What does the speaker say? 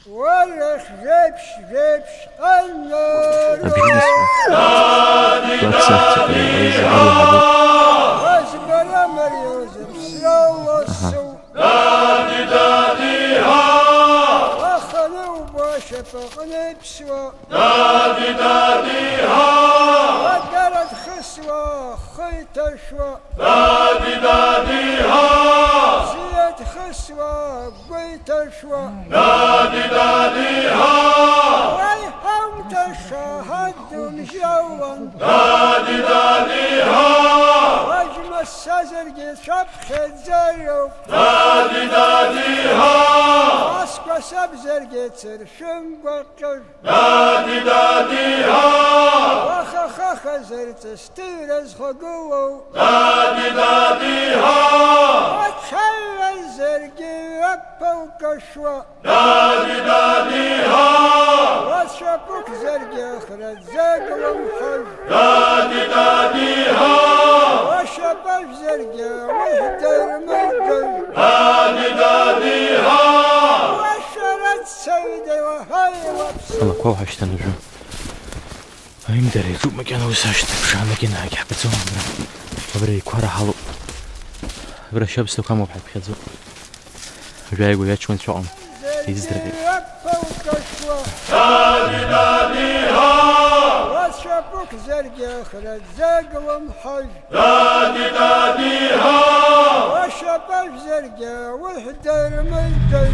ولا جيبش النار وازبر امر يوزر سلو السو واخلو باشفقني بسوا ودرت خسوة خيت شوا زيت خسوة قيت شوا ويحوت الشهد مجوان واجم السزر شبخ الزيوف اسكو سبزر سرشم وقر وخخخ زرت استيرز خقوو وتشل الزرقي أبو كشوة وشبك زرقي أخرج زاق ومحج وشبك زرقي وهدر ملقل وشرت سيدي وهي وبسر والله كوا وحشتنا جو هاي مدري شو مكان وساشت بشان مكان هاي حبة زمان بري كورة حلو بري شبس لو كم بحب خذوا جاي يقول يا شو انت شو عم يزدري وشبك زرقي أخرج زاق ومحج وشبك زرقي وهدر ملقل